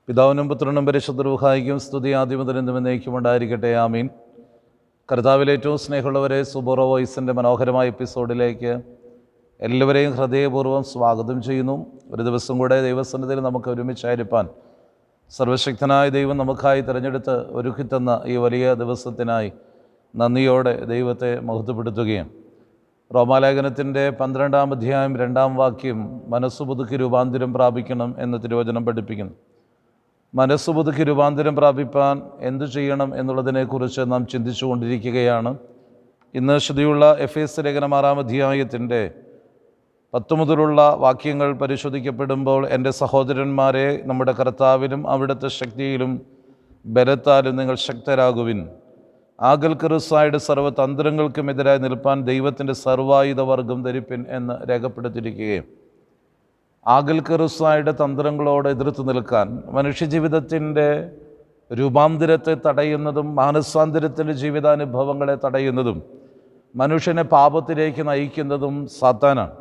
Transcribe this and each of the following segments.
പിതാവിനും പുത്രനും പരിശുദ്ധ റൂഹായിക്കും സ്തുതി ആദ്യം മുതൽ എന്നും എന്നേക്കും ഉണ്ടായിരിക്കട്ടെ. ആമീൻ. കർത്താവിൽ ഏറ്റവും സ്നേഹമുള്ളവരെ, സുബോറോ വോയിസിൻ്റെ മനോഹരമായ എപ്പിസോഡിലേക്ക് എല്ലാവരെയും ഹൃദയപൂർവ്വം സ്വാഗതം ചെയ്യുന്നു. ഒരു ദിവസം കൂടെ ദൈവസന്നിധിയിൽ നമുക്ക് ഒരുമിച്ചായിരിക്കാൻ സർവശക്തനായ ദൈവം നമുക്കായി തിരഞ്ഞെടുത്ത് ഒരുക്കിത്തന്ന ഈ വലിയ ദിവസത്തിനായി നന്ദിയോടെ ദൈവത്തെ മഹത്വപ്പെടുത്തുകയും റോമാലേഖനത്തിൻ്റെ 12-ാം അധ്യായം 2-ാം വാക്യം മനസ്സ് പുതുക്കി രൂപാന്തരം പ്രാപിക്കണം എന്ന് തിരുവചനം പഠിപ്പിക്കുന്നു. മനസ്സ് പുതുക്കി രൂപാന്തരം പ്രാപിപ്പാൻ എന്തു ചെയ്യണം എന്നുള്ളതിനെക്കുറിച്ച് നാം ചിന്തിച്ചു കൊണ്ടിരിക്കുകയാണ്. ഇന്ന് ശ്രുതിയുള്ള എഫേസ്യ ലേഖനം 6-ാം അധ്യായത്തിൻ്റെ 10 മുതലുള്ള വാക്യങ്ങൾ പരിശോധിക്കപ്പെടുമ്പോൾ, എൻ്റെ സഹോദരന്മാരെ, നമ്മുടെ കർത്താവിലും അവിടുത്തെ ശക്തിയിലും ബലത്താലും നിങ്ങൾ ശക്തരാകുവിൻ. ആകൽ ക്രിസ്തുയുടെ സർവ്വതന്ത്രങ്ങൾക്കുമെതിരായി നിൽപ്പാൻ ദൈവത്തിൻ്റെ സർവായുധവർഗം ധരിപ്പിൻ എന്ന് രേഖപ്പെടുത്തിയിരിക്കുകയും, ആകൽ ക്രിസ്തുയുടെ തന്ത്രങ്ങളോട് എതിർത്ത് നിൽക്കാൻ, മനുഷ്യജീവിതത്തിൻ്റെ രൂപാന്തരത്തെ തടയുന്നതും മാനസാന്തരത്തിൻ്റെ ജീവിതാനുഭവങ്ങളെ തടയുന്നതും മനുഷ്യനെ പാപത്തിലേക്ക് നയിക്കുന്നതും സാത്താനാണ്.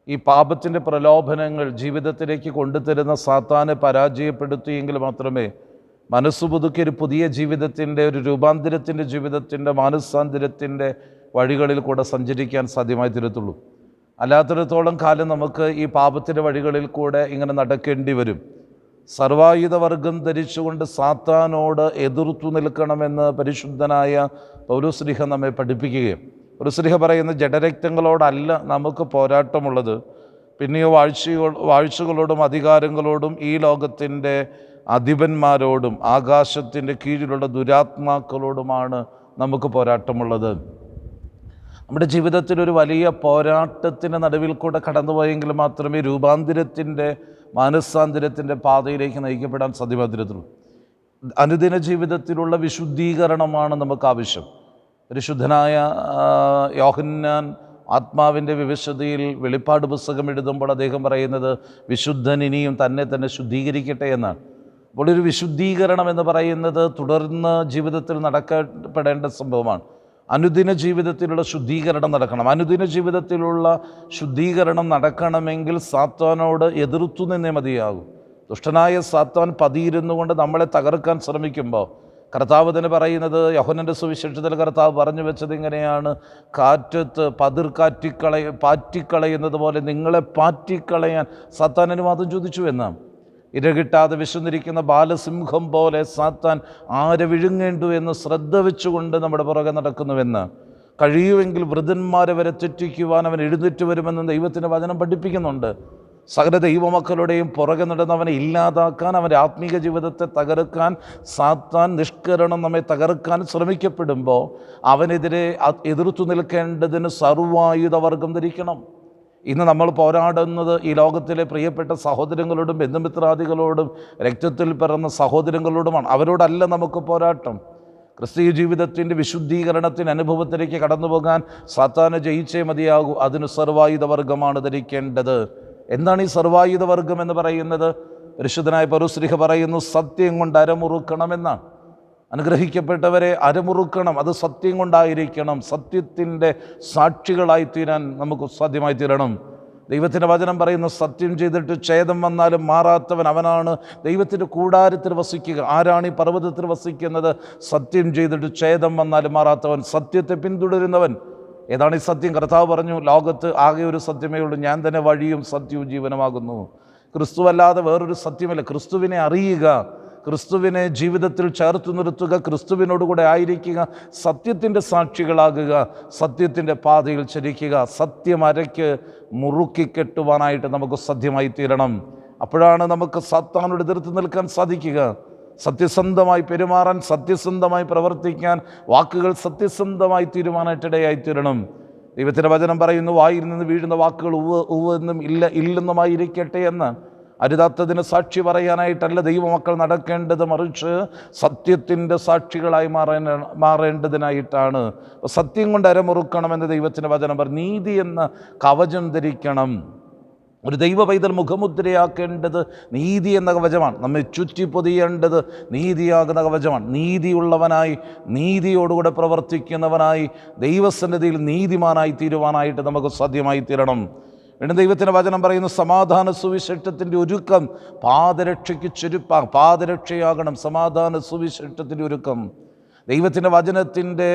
ഈ പാപത്തിൻ്റെ പ്രലോഭനങ്ങൾ ജീവിതത്തിലേക്ക് കൊണ്ടുതരുന്ന സാത്താനെ പരാജയപ്പെടുത്തിയെങ്കിൽ മാത്രമേ മനസ്സ് പുതുക്കി ഒരു പുതിയ ജീവിതത്തിൻ്റെ, ഒരു രൂപാന്തരത്തിൻ്റെ ജീവിതത്തിൻ്റെ, മാനസാന്തരത്തിൻ്റെ വഴികളിൽ കൂടെ സഞ്ചരിക്കാൻ സാധ്യമായി തീരത്തുള്ളൂ. അല്ലാത്തിടത്തോളം കാലം നമുക്ക് ഈ പാപത്തിൻ്റെ വഴികളിൽ കൂടെ ഇങ്ങനെ നടക്കേണ്ടി വരും. സർവായുധവർഗം ധരിച്ചുകൊണ്ട് സാത്താനോട് എതിർത്തു നിൽക്കണമെന്ന് പരിശുദ്ധനായ പൗലോസ്ലീഹ നമ്മെ പഠിപ്പിക്കുകയും, പൗലോസ്ലീഹ പറയുന്ന ജഡരക്തങ്ങളോടല്ല നമുക്ക് പോരാട്ടമുള്ളത്, പിന്നെയോ വാഴ്ചകളോടും അധികാരങ്ങളോടും ഈ ലോകത്തിൻ്റെ അധിപന്മാരോടും ആകാശത്തിൻ്റെ കീഴിലുള്ള ദുരാത്മാക്കളോടുമാണ് നമുക്ക് പോരാട്ടമുള്ളത്. നമ്മുടെ ജീവിതത്തിൽ ഒരു വലിയ പോരാട്ടത്തിൻ്റെ നടുവിൽ കൂടെ കടന്നുപോയെങ്കിൽ മാത്രമേ രൂപാന്തരത്തിൻ്റെ, മാനസാന്തരത്തിൻ്റെ പാതയിലേക്ക് നയിക്കപ്പെടാൻ സാധ്യമാകത്തുള്ളൂ. അനുദിന ജീവിതത്തിലുള്ള വിശുദ്ധീകരണമാണ് നമുക്ക് ആവശ്യം. പരിശുദ്ധനായ യോഹന്നാൻ ആത്മാവിൻ്റെ വിവശതയിൽ വെളിപ്പാട് പുസ്തകം എഴുതുമ്പോൾ അദ്ദേഹം പറയുന്നത്, വിശുദ്ധൻ ഇനിയും തന്നെ ശുദ്ധീകരിക്കട്ടെ എന്നാണ്. അപ്പോൾ ഒരു വിശുദ്ധീകരണം എന്ന് പറയുന്നത് തുടർന്ന് ജീവിതത്തിൽ നടക്കപ്പെടേണ്ട സംഭവമാണ്. അനുദിന ജീവിതത്തിലുള്ള ശുദ്ധീകരണം നടക്കണം. അനുദിന ജീവിതത്തിലുള്ള ശുദ്ധീകരണം നടക്കണമെങ്കിൽ സാത്താനോട് എതിർത്തു നിന്നേ മതിയാകും. ദുഷ്ടനായ സാത്താൻ പതിയിരുന്നു കൊണ്ട് നമ്മളെ തകർക്കാൻ ശ്രമിക്കുമ്പോൾ കർത്താവ് തന്നെ പറയുന്നത്, യോഹന്നാന്റെ സുവിശേഷത്തിൽ കർത്താവ് പറഞ്ഞു വെച്ചത് ഇങ്ങനെയാണ്, കാറ്റത്ത് പാറ്റിക്കളയുന്നത് പോലെ നിങ്ങളെ പാറ്റിക്കളയാൻ സാത്താൻ അനുവാദം ചോദിച്ചു എന്നാണ്. ഇരകിട്ടാതെ വിശന്നിരിക്കുന്ന ബാലസിംഹം പോലെ സാത്താൻ ആരെ വിഴുങ്ങേണ്ടു എന്ന് ശ്രദ്ധ വെച്ചുകൊണ്ട് നമ്മുടെ പുറകെ നടക്കുന്നുവെന്ന്, കഴിയുമെങ്കിൽ വൃദ്ധന്മാരെ വരെ തെറ്റിക്കുവാൻ അവൻ എഴുന്നേറ്റ് വരുമെന്ന് ദൈവത്തിൻ്റെ വചനം പഠിപ്പിക്കുന്നുണ്ട്. സകല ദൈവമക്കളുടെയും പുറകെ നടന്നവനെ ഇല്ലാതാക്കാൻ, അവൻ്റെ ആത്മീക ജീവിതത്തെ തകർക്കാൻ, സാത്താൻ നിഷ്കരണം നമ്മെ തകർക്കാൻ ശ്രമിക്കപ്പെടുമ്പോൾ അവനെതിരെ എതിർത്തു നിൽക്കേണ്ടതിന് സർവായുധവർഗം ധരിക്കണം. ഇന്ന് നമ്മൾ പോരാടുന്നത് ഈ ലോകത്തിലെ പ്രിയപ്പെട്ട സഹോദരങ്ങളോടും ബന്ധുമിത്രാദികളോടും രക്തത്തിൽ പിറന്ന സഹോദരങ്ങളോടുമാണ്. അവരോടല്ല നമുക്ക് പോരാട്ടം. ക്രിസ്തീയ ജീവിതത്തിൻ്റെ വിശുദ്ധീകരണത്തിൻ്റെ അനുഭവത്തിലേക്ക് കടന്നു പോകാൻ സാത്താനെ ജയിച്ചേ മതിയാകൂ. അതിന് സർവായുധവർഗമാണ് ധരിക്കേണ്ടത്. എന്താണ് ഈ സർവായുധവർഗം എന്ന് പറയുന്നത്? പരിശുദ്ധനായ പൗലോസ്ലീഹ പറയുന്നു, സത്യം കൊണ്ട് അരമുറുക്കണമെന്നാണ്. അനുഗ്രഹിക്കപ്പെട്ടവരെ അരമുറുക്കണം, അത് സത്യം കൊണ്ടായിരിക്കണം. സത്യത്തിൻ്റെ സാക്ഷികളായി തീരാൻ നമുക്ക് സാധ്യമായി തീരണം. ദൈവത്തിൻ്റെ വചനം പറയുന്നു, സത്യം ചെയ്തിട്ട് ഛേദം വന്നാലും മാറാത്തവൻ അവനാണ് ദൈവത്തിൻ്റെ കൂടാരത്തിൽ വസിക്കുക. ആരാണ് ഈ പർവ്വതത്തിൽ വസിക്കുന്നത്? സത്യം ചെയ്തിട്ട് ഛേദം വന്നാലും മാറാത്തവൻ, സത്യത്തെ പിന്തുടരുന്നവൻ. ഏതാണ് ഈ സത്യം? കർത്താവ് പറഞ്ഞു, ലോകത്ത് ആകെ ഒരു സത്യമേ ഉള്ളൂ, ഞാൻ തന്നെ വഴിയും സത്യവും ജീവനുമാകുന്നു. ക്രിസ്തുവല്ലാതെ വേറൊരു സത്യമില്ല. ക്രിസ്തുവിനെ അറിയുക, ക്രിസ്തുവിനെ ജീവിതത്തിൽ ചേർത്ത് നിർത്തുക, ക്രിസ്തുവിനോടുകൂടെ ആയിരിക്കുക, സത്യത്തിൻ്റെ സാക്ഷികളാകുക, സത്യത്തിൻ്റെ പാതയിൽ ചരിക്കുക. സത്യം അരയ്ക്ക് മുറുക്കിക്കെട്ടുവാനായിട്ട് നമുക്ക് സാധ്യമായി തീരണം. അപ്പോഴാണ് നമുക്ക് സാത്താനോട് എതിർത്ത് നിൽക്കാൻ സാധിക്കുക. സത്യസന്ധമായി പെരുമാറാൻ, സത്യസന്ധമായി പ്രവർത്തിക്കാൻ, വാക്കുകൾ സത്യസന്ധമായി തീരുമാനമായിട്ടിടയായി തീരണം. ദൈവത്തിൻ്റെ വചനം പറയുന്നു, വായിൽ നിന്ന് വീഴുന്ന വാക്കുകൾ ഉവ്വ് ഉവ്വ് എന്നും ഇല്ല ഇല്ലെന്നുമായിരിക്കട്ടെ എന്ന്. അരുതാത്തതിന് സാക്ഷി പറയാനായിട്ടല്ല ദൈവമക്കൾ നടക്കേണ്ടത്, മറിച്ച് സത്യത്തിൻ്റെ സാക്ഷികളായി മാറേണ്ടതിനായിട്ടാണ്. സത്യം കൊണ്ട് അരമുറുക്കണമെന്ന് ദൈവത്തിൻ്റെ വചനം പറഞ്ഞു. നീതി എന്ന കവചം ധരിക്കണം. ഒരു ദൈവ പൈതൽ മുഖമുദ്രയാക്കേണ്ടത് നീതി എന്ന കവചമാണ്. നമ്മെ ചുറ്റിപ്പൊതിയേണ്ടത് നീതിയാകുന്ന കവചമാണ്. നീതിയുള്ളവനായി, നീതിയോടുകൂടെ പ്രവർത്തിക്കുന്നവനായി, ദൈവസന്നിധിയിൽ നീതിമാനായി തീരുവാനായിട്ട് നമുക്ക് സാധ്യമായി തീരണം. വീണ്ടും ദൈവത്തിൻ്റെ വചനം പറയുന്നു, സമാധാന സുവിശേഷത്തിൻ്റെ ഒരുക്കം പാദരക്ഷയ്ക്ക് പാദരക്ഷയാകണം. സമാധാന സുവിശേഷത്തിൻ്റെ ഒരുക്കം, ദൈവത്തിൻ്റെ വചനത്തിൻ്റെ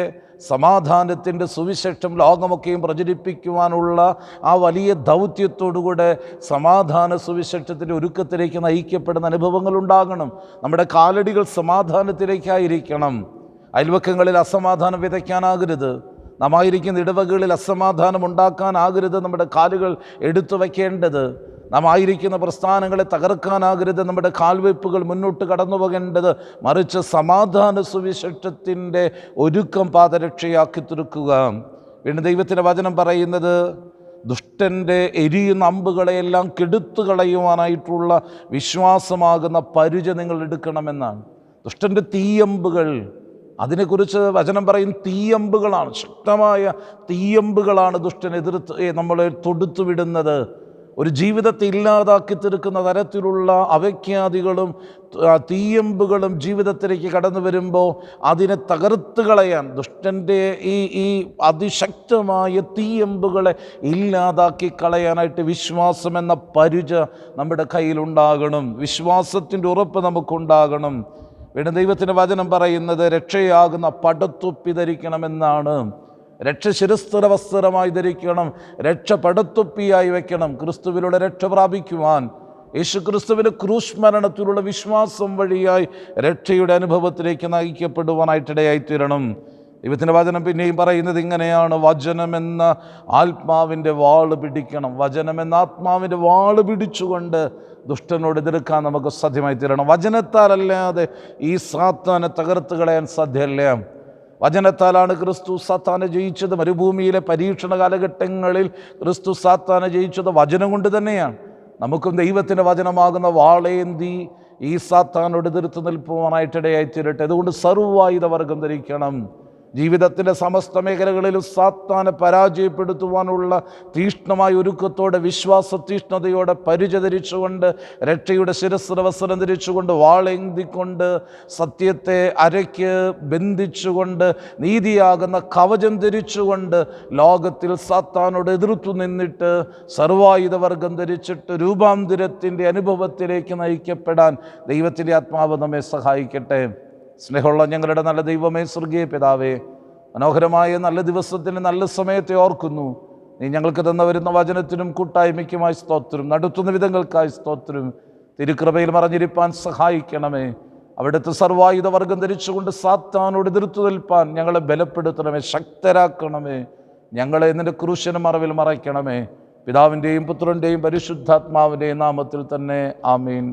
സമാധാനത്തിൻ്റെ സുവിശേഷം ലോകമൊക്കെയും പ്രചരിപ്പിക്കുവാനുള്ള ആ വലിയ ദൗത്യത്തോടുകൂടെ സമാധാന സുവിശേഷത്തിൻ്റെ ഒരുക്കത്തിലേക്ക് നയിക്കപ്പെടുന്ന അനുഭവങ്ങൾ ഉണ്ടാകണം. നമ്മുടെ കാലടികൾ സമാധാനത്തിലേക്കായിരിക്കണം. അയൽവക്കങ്ങളിൽ അസമാധാനം വിതയ്ക്കാനാകരുത്. നാം ആയിരിക്കുന്ന ഇടവകളിൽ അസമാധാനം ഉണ്ടാക്കാനാകരുത് നമ്മുടെ കാലുകൾ എടുത്തു വയ്ക്കേണ്ടത്. നാം ആയിരിക്കുന്ന പ്രസ്ഥാനങ്ങളെ തകർക്കാനാകരുത് നമ്മുടെ കാൽവയ്പ്പുകൾ മുന്നോട്ട് കടന്നു പോകേണ്ടത്. മറിച്ച് സമാധാന സുവിശേഷത്തിൻ്റെ ഒരുക്കം പാദരക്ഷയാക്കി തീർക്കുക. വീണ്ടും ദൈവത്തിൻ്റെ വചനം പറയുന്നത്, ദുഷ്ടൻ്റെ എരിയുന്ന അമ്പുകളെയെല്ലാം കെടുത്തു കളയുവാനായിട്ടുള്ള വിശ്വാസമാകുന്ന പരിച നിങ്ങൾ എടുക്കണമെന്നാണ്. ദുഷ്ടൻ്റെ തീയമ്പുകൾ, അതിനെക്കുറിച്ച് വചനം പറയും, തീയമ്പുകളാണ്, ശക്തമായ തീയമ്പുകളാണ് ദുഷ്ടൻ നമ്മളെ തൊടുത്തു വിടുന്നത്. ഒരു ജീവിതത്തെ ഇല്ലാതാക്കി തീർക്കുന്ന തരത്തിലുള്ള അവഖ്യാദികളും തീയമ്പുകളും ജീവിതത്തിലേക്ക് കടന്നു വരുമ്പോൾ അതിനെ തകർത്ത് കളയാൻ ദുഷ്ടൻ്റെ ഈ അതിശക്തമായ തീയമ്പുകളെ ഇല്ലാതാക്കി കളയാനായിട്ട് വിശ്വാസം എന്ന പരിച നമ്മുടെ കയ്യിലുണ്ടാകണം. വിശ്വാസത്തിൻ്റെ ഉറപ്പ് നമുക്കുണ്ടാകണം. വീണ്ടും ദൈവത്തിൻ്റെ വചനം പറയുന്നത്, രക്ഷയാകുന്ന പടത്തൊപ്പി ധരിക്കണമെന്നാണ്. രക്ഷ ശിരസ്ത്ര വസ്ത്രമായി ധരിക്കണം, രക്ഷ പടത്തൊപ്പിയായി വയ്ക്കണം. ക്രിസ്തുവിലൂടെ രക്ഷ പ്രാപിക്കുവാൻ, യേശു ക്രിസ്തുവിൻ്റെ ക്രൂശ് മരണത്തിലുള്ള വിശ്വാസം വഴിയായി രക്ഷയുടെ അനുഭവത്തിലേക്ക് നയിക്കപ്പെടുവാനായിട്ടിടയായിത്തീരണം. ദൈവത്തിൻ്റെ വചനം പിന്നെയും പറയുന്നത് ഇങ്ങനെയാണ്, വചനമെന്ന ആത്മാവിൻ്റെ വാള് പിടിക്കണം. വചനമെന്ന ആത്മാവിൻ്റെ വാള് പിടിച്ചുകൊണ്ട് ദുഷ്ടനോട് എതിർക്കാൻ നമുക്ക് സാധ്യമായി തീരണം. വചനത്താലല്ലാതെ ഈ സാത്താനെ തകർത്ത് കളയാൻ സാധ്യമല്ല. വചനത്താലാണ് ക്രിസ്തു സാത്താനെ ജയിച്ചത്. മരുഭൂമിയിലെ പരീക്ഷണ കാലഘട്ടങ്ങളിൽ ക്രിസ്തു സാത്താനെ ജയിച്ചത് വചനം കൊണ്ട് തന്നെയാണ്. നമുക്കും ദൈവത്തിൻ്റെ വചനമാകുന്ന വാളേന്തി ഈ സാത്താനോട് എതിർത്ത് നിൽപ്പുവാനായിട്ടിടയായിത്തീരട്ടെ. അതുകൊണ്ട് സർവ്വായുധവർഗം ധരിക്കണം. ജീവിതത്തിൻ്റെ സമസ്ത മേഖലകളിലും സാത്താനെ പരാജയപ്പെടുത്തുവാനുള്ള തീഷ്ണമായ ഒരുക്കത്തോടെ, വിശ്വാസ തീഷ്ണതയോടെ പരിച ധരിച്ചുകൊണ്ട്, രക്ഷയുടെ ശിരസ്ത്രവസ്ത്രം ധരിച്ചുകൊണ്ട്, വാളേന്തിക്കൊണ്ട്, സത്യത്തെ അരയ്ക്ക് ബന്ധിച്ചുകൊണ്ട്, നീതിയാകുന്ന കവചം ധരിച്ചുകൊണ്ട് ലോകത്തിൽ സാത്താനോട് എതിർത്തു നിന്നിട്ട് സർവായുധവർഗം ധരിച്ചിട്ട് രൂപാന്തരത്തിൻ്റെ അനുഭവത്തിലേക്ക് നയിക്കപ്പെടാൻ ദൈവത്തിൻ്റെ ആത്മാവ് നമ്മെ സഹായിക്കട്ടെ. സ്നേഹമുള്ള ഞങ്ങളുടെ നല്ല ദൈവമേ, സ്വർഗീയ പിതാവേ, മനോഹരമായ നല്ല ദിവസത്തിന് നല്ല സമയത്തെ ഓർക്കുന്നു. നീ ഞങ്ങൾക്ക് വരുന്ന വചനത്തിനും കൂട്ടായ്മയ്ക്കുമായി സ്തോത്രം, നടത്തുന്ന വിധങ്ങൾക്കായി സ്തോത്രം. തിരുകൃപയിൽ മറഞ്ഞിരിപ്പാൻ സഹായിക്കണമേ. അവിടുത്തെ സർവായുധവർഗം ധരിച്ചുകൊണ്ട് സാത്താനോട് എതിർത്തു നിൽപ്പാൻ ഞങ്ങളെ ബലപ്പെടുത്തണമേ, ശക്തരാക്കണമേ. ഞങ്ങളെ നിന്റെ ക്രൂശിന് മറവിൽ മറയ്ക്കണമേ. പിതാവിൻ്റെയും പുത്രൻ്റെയും പരിശുദ്ധാത്മാവിൻ്റെയും നാമത്തിൽ തന്നെ ആമീൻ.